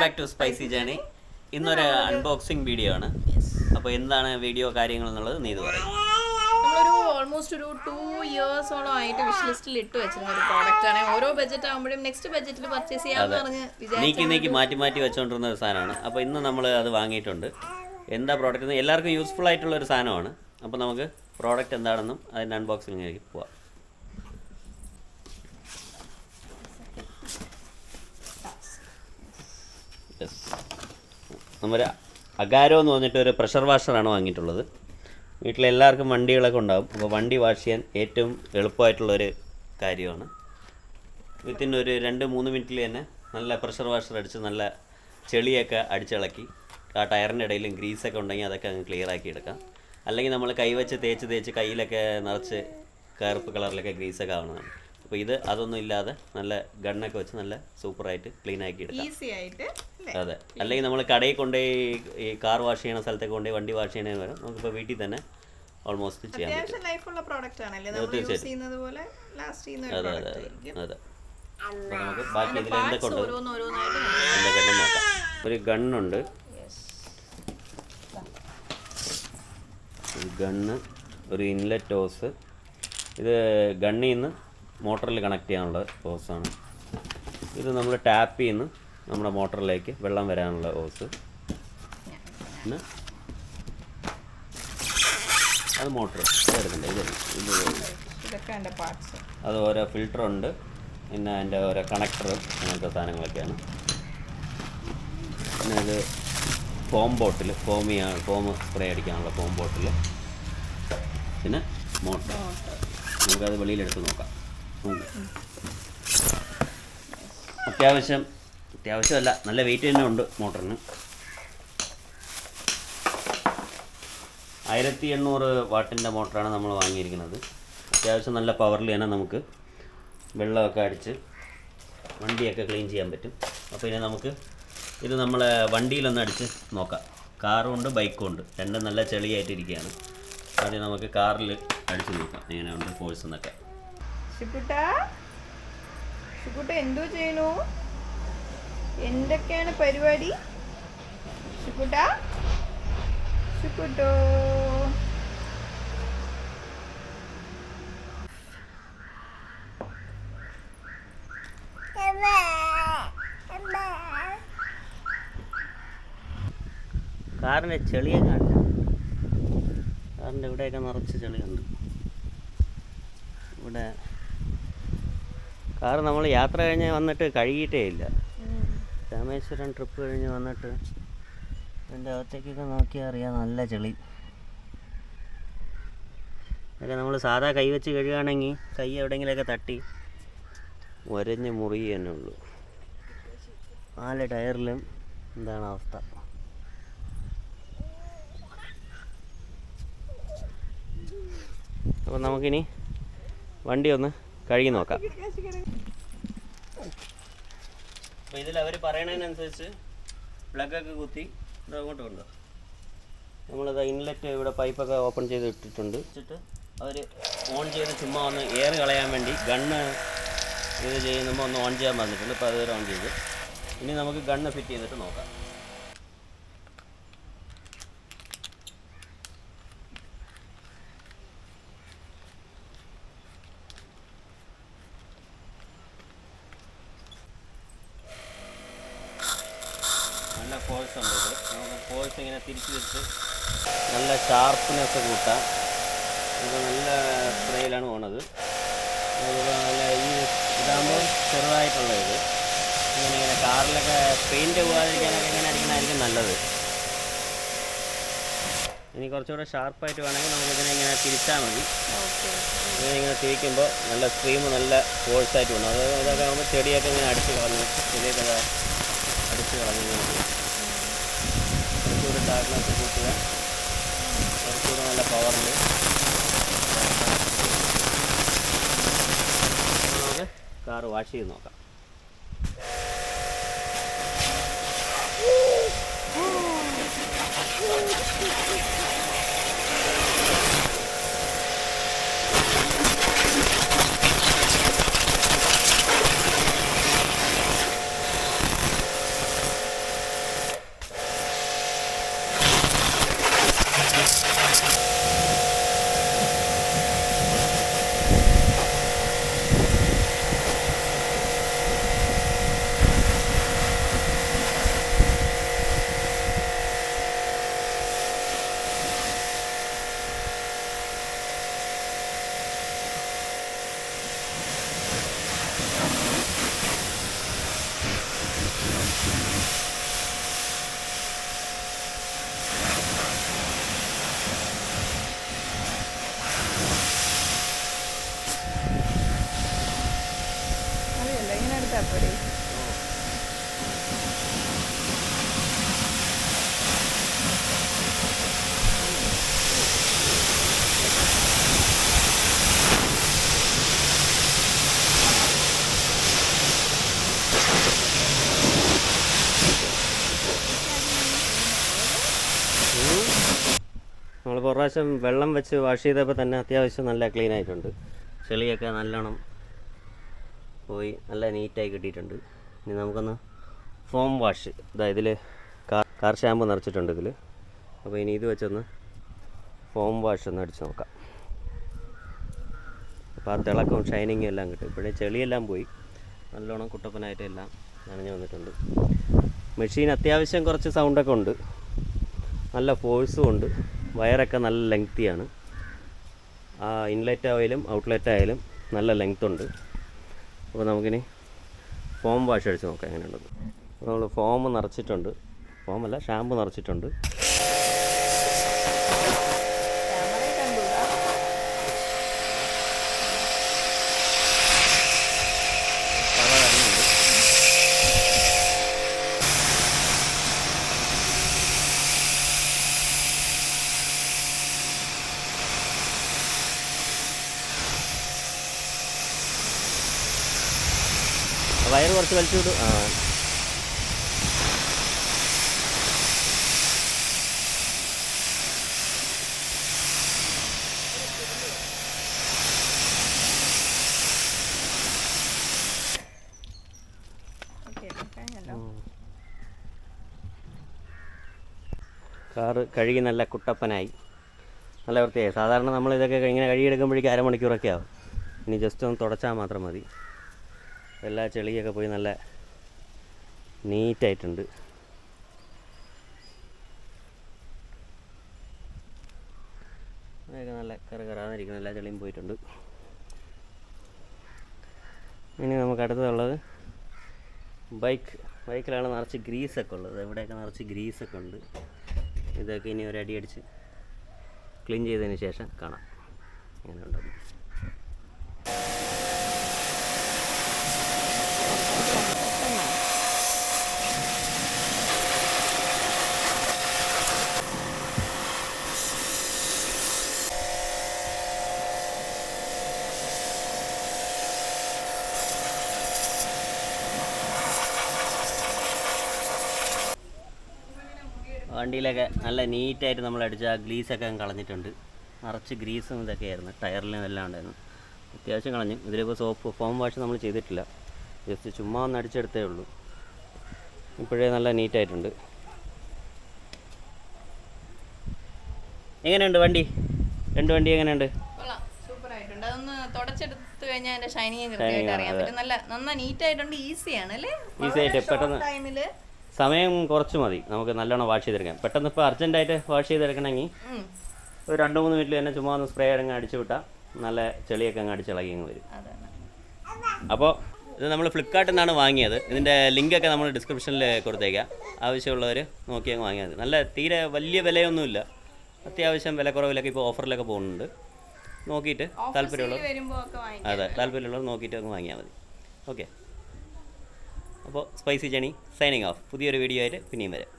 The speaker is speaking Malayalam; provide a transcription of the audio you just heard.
Back to spicy journey. ഇന്നൊരു അൺബോക്സിങ് വീഡിയോ ആണ്. അപ്പോൾ എന്താണ് വീഡിയോ കാര്യങ്ങൾ എന്നുള്ളത് നീ ഇത് പറയും. നമ്മളൊരു ഓൾമോസ്റ്റ് ഒരു 2 ഇയേഴ്സോളം ആയിട്ട് വിഷ് ലിസ്റ്റിൽ ഇട്ട് വെച്ചിരുന്ന ഒരു പ്രോഡക്റ്റ് ആണ്. ഓരോ ബഡ്ജറ്റ് ആകുമ്പോഴും നെക്സ്റ്റ് ബഡ്ജറ്റിൽ പർച്ചേസ് ചെയ്യാമെന്ന് പറഞ്ഞ് നീക്കി മാറ്റി വെച്ചുകൊണ്ടിരുന്ന ഒരു സാധനമാണ്. അപ്പോൾ ഇന്ന് നമ്മൾ അത് വാങ്ങിയിട്ടുണ്ട്. എന്താ പ്രോഡക്റ്റ് എല്ലാവർക്കും യൂസ്ഫുൾ ആയിട്ടുള്ള ഒരു സാധനമാണ്. അപ്പോൾ നമുക്ക് പ്രോഡക്റ്റ് എന്താണെന്നും അതിൻ്റെ അൺബോക്സിങ്ങിലേക്ക് പോവാം. നമ്മൾ അഗാരോ എന്ന് പറഞ്ഞിട്ടൊരു പ്രഷർ വാഷറാണ് വാങ്ങിയിട്ടുള്ളത്. വീട്ടിലെല്ലാവർക്കും വണ്ടികളൊക്കെ ഉണ്ടാകും. അപ്പോൾ വണ്ടി വാഷ് ചെയ്യാൻ ഏറ്റവും എളുപ്പമായിട്ടുള്ളൊരു കാര്യമാണ്. വിത്തിൻ ഒരു 2-3 മിനിറ്റിൽ തന്നെ നല്ല പ്രഷർ വാഷർ അടിച്ച് നല്ല ചെളിയൊക്കെ അടിച്ചിളക്കി ആ ടയറിൻ്റെ ഇടയിലും ഗ്രീസൊക്കെ ഉണ്ടെങ്കിൽ അതൊക്കെ അങ്ങ് ക്ലിയർ ആക്കി എടുക്കാം. അല്ലെങ്കിൽ നമ്മൾ കൈവച്ച് തേച്ച് കയ്യിലൊക്കെ നിറച്ച് കറുപ്പ് കളറിലൊക്കെ ഗ്രീസൊക്കെ ആവുന്നതാണ്. അപ്പോൾ ഇത് അതൊന്നും ഇല്ലാതെ നല്ല ഗണ്ണൊക്കെ വെച്ച് നല്ല സൂപ്പറായിട്ട് ക്ലീൻ ആക്കി എടുക്കാം. ഈസി ആയിട്ട്. അതെ, അല്ലെങ്കിൽ നമ്മൾ കടയിൽ കൊണ്ടുപോയി ഈ കാർ വാഷ് ചെയ്യണ സ്ഥലത്തൊക്കെ കൊണ്ടുപോയി വണ്ടി വാഷ് ചെയ്യണതിന് പകരം നമുക്കിപ്പോൾ വീട്ടിൽ തന്നെ ഓൾമോസ്റ്റ് ചെയ്യാൻ പറ്റും. അതെ, അപ്പോൾ നമുക്ക് ബാക്കി ഇതിൽ എന്തൊക്കെ ഉണ്ട് എന്തൊക്കെ നോക്കാം. ഒരു ഗണ്ണുണ്ട്, ഗണ്ണ്, ഒരു ഇൻലെറ്റ് ഹോസ്. ഇത് ഗണ്ണിൽ നിന്ന് മോട്ടറിൽ കണക്ട് ചെയ്യാനുള്ള ഹോസാണ്. ഇത് നമ്മൾ ടാപ്പിൽ നിന്ന് നമ്മുടെ മോട്ടറിലേക്ക് വെള്ളം വരാനുള്ള ഹോസ്. പിന്നെ അത് മോട്ടർ അത് ഓരോ ഫിൽറ്ററുണ്ട്, പിന്നെ അതിൻ്റെ ഓരോ കണക്ടറും അങ്ങനത്തെ സാധനങ്ങളൊക്കെയാണ്. പിന്നെ ഇത് ഫോം സ്പ്രേ അടിക്കാനുള്ള ഫോം ബോട്ടിൽ. പിന്നെ മോട്ടർ നമുക്കത് വെളിയിലെടുത്ത് നോക്കാം. അത്യാവശ്യമല്ല, നല്ല വെയിറ്റ് തന്നെ ഉണ്ട് മോട്ടറിന്. 1800 വാട്ടിൻ്റെ മോട്ടറാണ് നമ്മൾ വാങ്ങിയിരിക്കുന്നത്. അത്യാവശ്യം നല്ല പവറിൽ തന്നെ നമുക്ക് വെള്ളമൊക്കെ അടിച്ച് വണ്ടിയൊക്കെ ക്ലീൻ ചെയ്യാൻ പറ്റും. അപ്പോൾ ഇനി നമുക്ക് ഇത് നമ്മളെ വണ്ടിയിലൊന്ന് അടിച്ച് നോക്കാം. കാറും ഉണ്ട് ബൈക്കും ഉണ്ട്, രണ്ടും നല്ല ചെളിയായിട്ടിരിക്കുകയാണ്. ആദ്യം നമുക്ക് കാറിൽ അടിച്ച് നോക്കാം എങ്ങനെയുണ്ട് ഫോഴ്സ് എന്നൊക്കെ. ശുക്കുട്ട എന്തോ ചെയ്യണു? എന്തൊക്കെയാണ് പരിപാടി? ശുക്കുട്ടോ കാറിൻ്റെ ചെളിയൊക്കെ ഉണ്ട്. കാറിൻ്റെ ഇവിടെയൊക്കെ നിറച്ച് ചെളിയുണ്ട്. ഇവിടെ കാറ് നമ്മൾ യാത്ര കഴിഞ്ഞ് വന്നിട്ട് കഴുകിയിട്ടേ ഇല്ല. രാമേശ്വരം ട്രിപ്പ് കഴിഞ്ഞ് വന്നിട്ട് അതിൻ്റെ അകത്തേക്കൊക്കെ നോക്കിയാൽ അറിയാം നല്ല ചെളി. അതൊക്കെ നമ്മൾ സാധാ കൈ വെച്ച് കഴുകുകയാണെങ്കിൽ കൈ എവിടെയെങ്കിലുമൊക്കെ തട്ടി ഒരഞ്ഞ് മുറിയ തന്നെ ഉള്ളൂ. 4 ടയറിലും എന്താണ് അവസ്ഥ. അപ്പോൾ നമുക്കിനി വണ്ടി ഒന്ന് കഴുകി നോക്കാം. അപ്പോൾ ഇതിൽ അവർ പറയണതിനനുസരിച്ച് പ്ലഗൊക്കെ കുത്തി ഇത് അങ്ങോട്ട് കൊണ്ടു. നമ്മളത് ഇൻലെറ്റ് ഇവിടെ പൈപ്പൊക്കെ ഓപ്പൺ ചെയ്ത് ഇട്ടിട്ടുണ്ട്. വെച്ചിട്ട് അവർ ഓൺ ചെയ്ത് ചുമ്മാ ഒന്ന് എയർ കളയാൻ വേണ്ടി ഗണ്ണ് ഇത് ചെയ്യുമ്പോൾ ഒന്ന് ഓൺ ചെയ്യാൻ പറഞ്ഞിട്ടുണ്ട്. അപ്പോൾ അതുവരെ ഓൺ ചെയ്ത് ഇനി നമുക്ക് ഗണ്ണ് ഫിറ്റ് ചെയ്തിട്ട് നോക്കാം. നല്ല ഫോഴ്സ് ഉണ്ട്. ഇത് നമുക്ക് ഫോഴ്സ് ഇങ്ങനെ തിരിച്ച് നല്ല ഷാർപ്പ്നെസ് കൂട്ടാം. ഇത് നല്ല സ്പ്രേയിലാണ് പോണത്. നല്ല ഇതാകുമ്പോൾ ചെറുതായിട്ടുള്ള ഇത് ഇങ്ങനെ കാറിലൊക്കെ പെയിൻറ്റ് പോകാതിരിക്കാനൊക്കെ ഇങ്ങനെ അടിക്കണമായിരിക്കും നല്ലത്. ഇനി കുറച്ചുകൂടെ ഷാർപ്പായിട്ട് വേണമെങ്കിൽ നമുക്കിതിനെ ഇങ്ങനെ തിരിച്ചാൽ മതി. ഇതിങ്ങനെ തിരിക്കുമ്പോൾ നല്ല സ്ട്രീം നല്ല ഫോഴ്സായിട്ട് വേണം. അത് ഇതൊക്കെ ആകുമ്പോൾ ചെടിയൊക്കെ ഇങ്ങനെ അടിച്ച് കളഞ്ഞു ചെടിയൊക്കെ അടിച്ച് കളഞ്ഞു കുറച്ചുകൂടെ ഷാർപ്പ്നെസ് കൂട്ടുക. കുറച്ചുകൂടെ നല്ല പവറുണ്ട്. നമുക്ക് കാറ് വാഷ് ചെയ്ത് നോക്കാം. ഇവിടെ. നമ്മൾ കുറേ പ്രാവശ്യം വെള്ളം വെച്ച് വാഷ് ചെയ്തപ്പോൾ തന്നെ അത്യാവശ്യം നല്ല ക്ലീൻ ആയിട്ടുണ്ട്. ചെളിയൊക്കെ നല്ലോണം പോയി നല്ല നീറ്റായി കിട്ടിയിട്ടുണ്ട്. ഇനി നമുക്കൊന്ന് ഫോം വാഷ്, ഇതിൽ കാർ ഷാമ്പു നിറച്ചിട്ടുണ്ട് ഇതിൽ. അപ്പോൾ ഇനി ഇത് വെച്ചൊന്ന് ഫോം വാഷ് ഒന്ന് അടിച്ച് നോക്കാം. അപ്പോൾ ആ തിളക്കവും ഷൈനിങ്ങും എല്ലാം കിട്ടും. ഇപ്പോഴേ ചെളിയെല്ലാം പോയി നല്ലോണം കുട്ടപ്പനായിട്ട് എല്ലാം നനഞ്ഞു വന്നിട്ടുണ്ട്. മെഷീൻ അത്യാവശ്യം കുറച്ച് സൗണ്ടൊക്കെ ഉണ്ട്, നല്ല ഫോഴ്സും ഉണ്ട്, വയറൊക്കെ നല്ല ലെങ്തിയാണ്. ആ ഇൻലെറ്റ് ആയാലും ഔട്ട്ലെറ്റ് ആയാലും നല്ല ലെങ്ത് ഉണ്ട്. അപ്പോൾ നമുക്കിനി ഫോം വാഷ് അടിച്ച് നോക്കാം എങ്ങനെയുണ്ടെന്ന്. അപ്പോൾ നമ്മൾ ഫോം നിറച്ചിട്ടുണ്ട്, ഫോമല്ല ഷാമ്പു നിറച്ചിട്ടുണ്ട്. വയറ് കുറച്ച് വലിച്ചു വിടും. കാറ് കഴുകി നല്ല കുട്ടപ്പനായി, നല്ല വൃത്തിയായി. സാധാരണ നമ്മൾ ഇതൊക്കെ ഇങ്ങനെ കഴുകിയെടുക്കുമ്പോഴേക്കും അരമണിക്കൂറൊക്കെ ആവും. ഇനി ജസ്റ്റ് ഒന്ന് തുടച്ചാൽ മാത്രം മതി. എല്ലാ ചെളിയൊക്കെ പോയി നല്ല നീറ്റായിട്ടുണ്ട്. അതൊക്കെ നല്ല കറകറാന്നിരിക്കുന്ന എല്ലാ ചെളിയും പോയിട്ടുണ്ട്. ഇനി നമുക്ക് അടുത്തതുള്ളത് ബൈക്കിലാണ് നിറച്ച് ഗ്രീസൊക്കെ ഉള്ളത്. ഇവിടെയൊക്കെ നിറച്ച് ഗ്രീസൊക്കെ ഉണ്ട്. ഇതൊക്കെ ഇനി ഒരടി അടിച്ച് ക്ലീൻ ചെയ്തതിന് ശേഷം കാണാം ഇങ്ങനെ ഉണ്ടെന്ന്. വണ്ടിയിലൊക്കെ നല്ല നീറ്റായിട്ട് നമ്മൾ അടിച്ച ആ ഗ്രീസൊക്കെ കളഞ്ഞിട്ടുണ്ട്. നിറച്ച് ഗ്രീസും ഇതൊക്കെയായിരുന്നു, ടയറിലും എല്ലാം ഉണ്ടായിരുന്നു. അത്യാവശ്യം കളഞ്ഞു. ഇതിലിപ്പോൾ ഫോം വാഷ് നമ്മൾ ചെയ്തിട്ടില്ല, ജസ്റ്റ് ചുമ്മാ ഒന്ന് അടിച്ചെടുത്തേ ഉള്ളൂ. ഇപ്പോഴേ നല്ല നീറ്റായിട്ടുണ്ട്. എങ്ങനെയുണ്ട് വണ്ടി? രണ്ട് വണ്ടി എങ്ങനെയുണ്ട്? സൂപ്പറായിട്ടുണ്ട്. അതൊന്ന് തുടച്ചെടുത്ത് കഴിഞ്ഞാൽ അതിന്റെ ഷൈനിങ് കൃത്യമായിട്ട് അറിയാൻ പറ്റും. നല്ല നന്നായി നീറ്റായിട്ടുണ്ട്. ഈസിയാണ് അല്ലേ? ഈസി ആയിട്ട് പെട്ടെന്ന് ടൈമില് സമയം കുറച്ച് മതി നമുക്ക് നല്ലോണം വാഷ് ചെയ്തെടുക്കാം. പെട്ടെന്ന് ഇപ്പോൾ അർജൻറ്റായിട്ട് വാഷ് ചെയ്തെടുക്കണമെങ്കിൽ ഒരു 2-3 മിനിറ്റിൽ തന്നെ ചുമ്മാ ഒന്ന് സ്പ്രേ അങ്ങ് അടിച്ചു വിട്ടാൽ നല്ല ചെളിയൊക്കെ അങ്ങ് അടിച്ചിളകി അങ്ങ് വരും. അപ്പോൾ ഇത് നമ്മൾ ഫ്ലിപ്കാർട്ടിൽ നിന്നാണ് വാങ്ങിയത്. ഇതിൻ്റെ ലിങ്കൊക്കെ നമ്മൾ ഡിസ്ക്രിപ്ഷനിൽ കൊടുത്തേക്കാം. ആവശ്യമുള്ളവർ നോക്കി അങ്ങ് വാങ്ങിയാൽ മതി. നല്ല തീരെ വലിയ വിലയൊന്നുമില്ല, അത്യാവശ്യം വില കുറവിലൊക്കെ ഇപ്പോൾ ഓഫറിലൊക്കെ പോകുന്നുണ്ട്. നോക്കിയിട്ട് താല്പര്യമുള്ളവർ നോക്കിയിട്ട് അങ്ങ് വാങ്ങിയാൽ മതി. ഓക്കെ, അപ്പോൾ സ്പൈസി ജേണി സൈനിങ് ഓഫ്. പുതിയൊരു വീഡിയോ ആയിട്ട് പിന്നെയും വരാം.